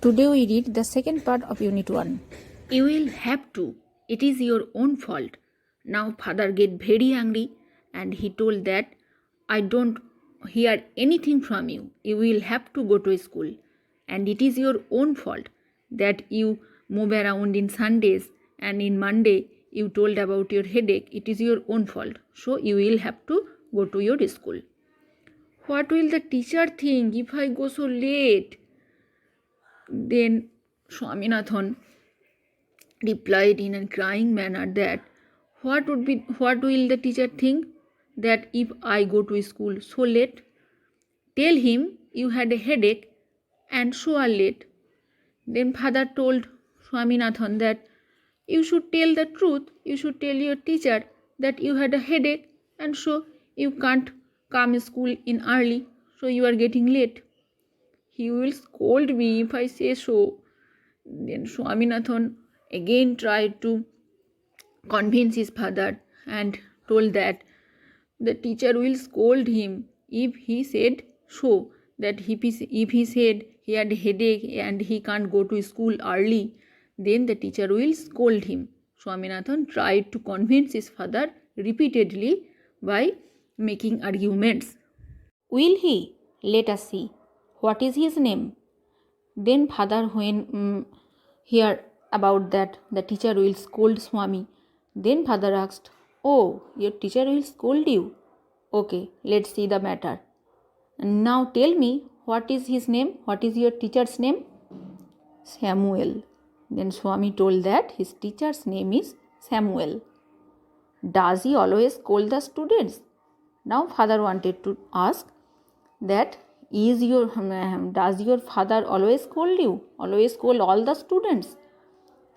Today we read the second part of Unit 1. You will have to. It is your own fault. Now father get very angry and he told that I don't hear anything from you. You will have to go to school. And it is your own fault that you move around in Sundays and in Monday you told about your headache. It is your own fault. So you will have to go to your school. What will the teacher think if I go so late? Then Swaminathan replied in a crying manner that what will the teacher think that if I go to school so late? Tell him you had a headache and so are late. Then father told Swaminathan that you should tell the truth. You should tell your teacher that you had a headache and so you can't come to school in early, so you are getting late. He will scold me if I say so. Then Swaminathan again tried to convince his father and told that the teacher will scold him if he said so, that if he said he had a headache and he can't go to school early, then the teacher will scold him. Swaminathan tried to convince his father repeatedly by making arguments. Will he? Let us see. What is his name? Then father, when hear about that, the teacher will scold Swami. Then father asked, "Oh, your teacher will scold you? Okay, let's see the matter. Now tell me, what is his name? What is your teacher's name?" Samuel. Then Swami told that his teacher's name is Samuel. Does he always scold the students? Now father wanted to ask that does your father always scold you? Always scold all the students?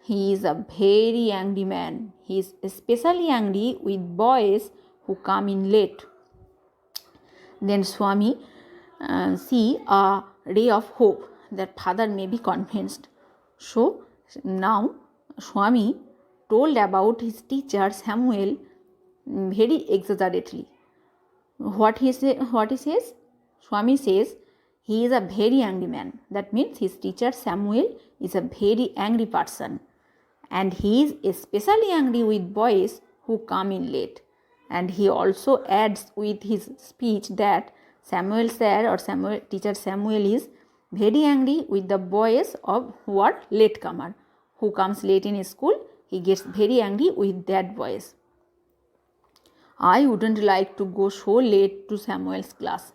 He is a very angry man. He is especially angry with boys who come in late. Then Swami see a ray of hope that father may be convinced. So now Swami told about his teacher Samuel very exaggeratedly. What he says? Swami says he is a very angry man. That means his teacher Samuel is a very angry person. And he is especially angry with boys who come in late. And he also adds with his speech that Samuel sir or teacher Samuel is very angry with the boys who are latecomer. Who comes late in school, he gets very angry with that boys. I wouldn't like to go so late to Samuel's class.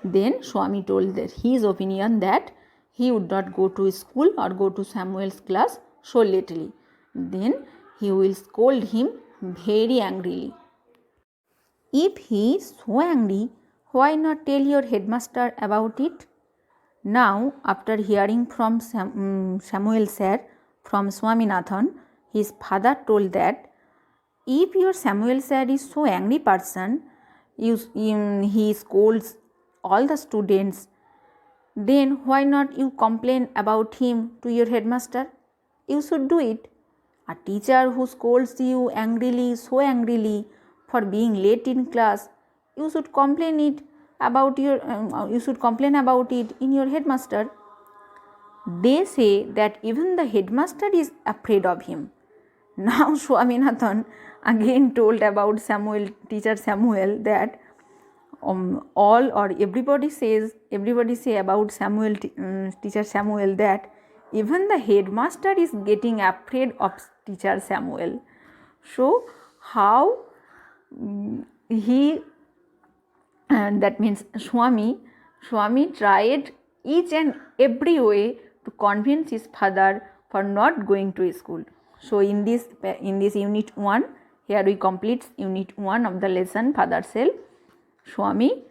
Then Swami told that his opinion that he would not go to school or go to Samuel's class so lately. Then he will scold him very angrily. If he is so angry, why not tell your headmaster about it? Now, after hearing from Samuel sir from Swaminathan, his father told that if your Samuel sir is so angry person, he scolds all the students, then why not you complain about him to your headmaster? You should do it. A teacher who scolds you angrily, so angrily for being late in class, you should complain about it in your headmaster. They say that even the headmaster is afraid of him. Now Swaminathan again told about teacher Samuel that everybody say about teacher Samuel that even the headmaster is getting afraid of teacher Samuel. So how that means Swami tried each and every way to convince his father for not going to school. So in this unit 1, here we complete unit 1 of the lesson Father Self. Swami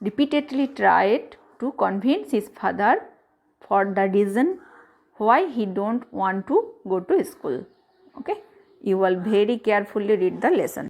repeatedly tried to convince his father for the reason why he don't want to go to school. Okay, you will very carefully read the lesson.